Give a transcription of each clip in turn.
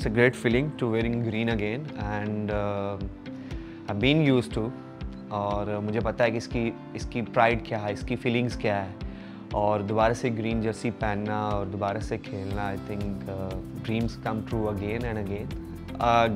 It's a great feeling to wearing green again and I've been used to और मुझे पता है कि इसकी प्राइड क्या है, इसकी फीलिंग्स क्या है और दोबारा से ग्रीन जर्सी पहनना और दोबारा से खेलना I think dreams come true again and again.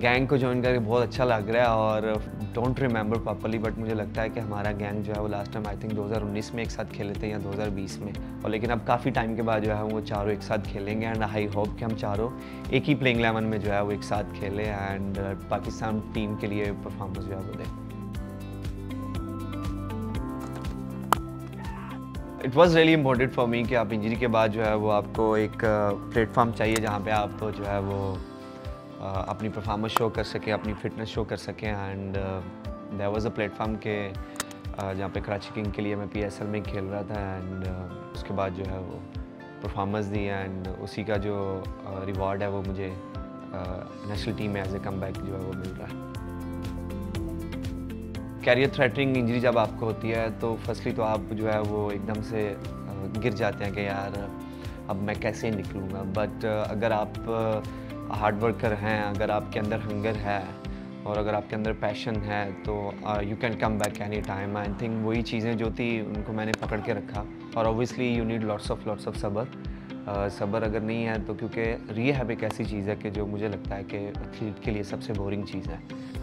Gang को ज्वाइन करके बहुत अच्छा लग रहा है और डोंट रिमेंबर प्रॉपर्ली बट मुझे लगता है कि हमारा गैंग जो है वो लास्ट टाइम आई थिंक 2019 में एक साथ खेले थे या 2020 में और लेकिन अब काफ़ी टाइम के बाद जो है वो चारों एक साथ खेलेंगे एंड आई होप कि हम चारों एक ही प्लेइंग 11 में जो है वो एक साथ खेलें एंड पाकिस्तान टीम के लिए परफॉर्मेंस जो है वो दें। It was really important for me कि आप इंजरी के बाद जो है वो आपको एक प्लेटफॉर्म चाहिए जहाँ पे आप जो है वो अपनी परफॉर्मेंस शो कर सकें, अपनी फिटनेस शो कर सकें and there was a platform के जहाँ पे कराची किंग के लिए मैं PSL में खेल रहा था एंड उसके बाद जो है वो परफॉर्मेंस दी एंड उसी का जो रिवॉर्ड है वो मुझे नेशनल टीम में एज ए कमबैक जो है वो मिल रहा है। कैरियर थ्रेटनिंग इंजरी जब आपको होती है तो फर्स्टली तो आप जो है वो एकदम से गिर जाते हैं कि यार अब मैं कैसे निकलूँगा बट अगर आप हार्ड वर्कर हैं, अगर आपके अंदर हंगर है और अगर आपके अंदर पैशन है तो you can come back any time. I think वही चीज़ें जो थी उनको मैंने पकड़ के रखा और obviously you need lots of सब्र। सब्र अगर नहीं है तो क्योंकि रिहैब एक ऐसी चीज़ है कि जो मुझे लगता है कि एथलीट के लिए सबसे बोरिंग चीज़ है।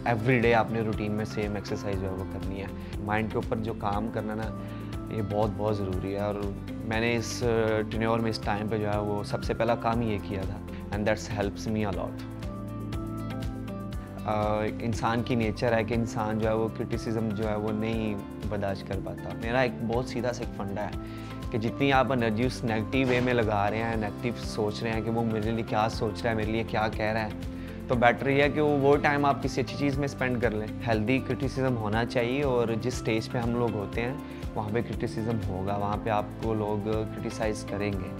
एवरी डे आपने रूटीन में सेम एक्सरसाइज जो है वो करनी है। माइंड के ऊपर जो काम करना ना ये बहुत ज़रूरी है और मैंने इस टेन्योर में इस टाइम पे जो है वो सबसे पहला काम ही ये किया था and that's helps me a lot. इंसान की नेचर है कि इंसान जो है वो क्रिटिसिज्म जो है वो नहीं बर्दाश्त कर पाता। मेरा एक बहुत सीधा सा एक फंडा है कि जितनी आप एनर्जी उस नेगेटिव वे में लगा रहे हैं, नेगेटिव सोच रहे हैं कि वो मेरे लिए क्या सोच रहा है, मेरे लिए क्या कह रहा है, तो बेटर ये है कि वो टाइम आप किसी अच्छी चीज़ में स्पेंड कर लें। हेल्दी क्रिटिसिज्म होना चाहिए और जिस स्टेज पे हम लोग होते हैं वहाँ पे क्रिटिसिज्म होगा, वहाँ पे आपको लोग क्रिटिसाइज़ करेंगे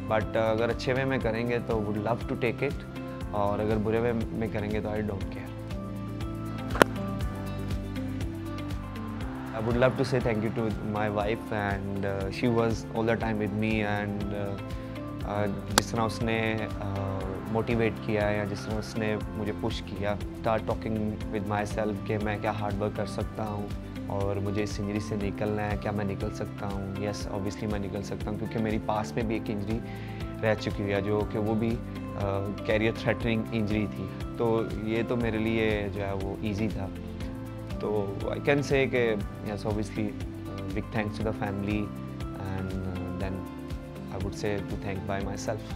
बट अगर अच्छे वे में करेंगे तो would love to take it और अगर बुरे वे में करेंगे तो I don't care. I would love to say thank you to my wife and she was all the time with me and जिस तरह उसने मोटिवेट किया या जिस तरह उसने मुझे पुश किया, start talking with my self कि मैं क्या हार्ड वर्क कर सकता हूँ और मुझे इस इंजरी से निकलना है, क्या मैं निकल सकता हूँ। यस ऑब्वियसली मैं निकल सकता हूँ क्योंकि मेरी पास में भी एक इंजरी रह चुकी है जो कि वो भी कैरियर थ्रेटनिंग इंजरी थी, तो ये तो मेरे लिए जो है वो ईजी था। तो आई कैन से कि yes obviously big thanks to the family and then I would say to thank by my self.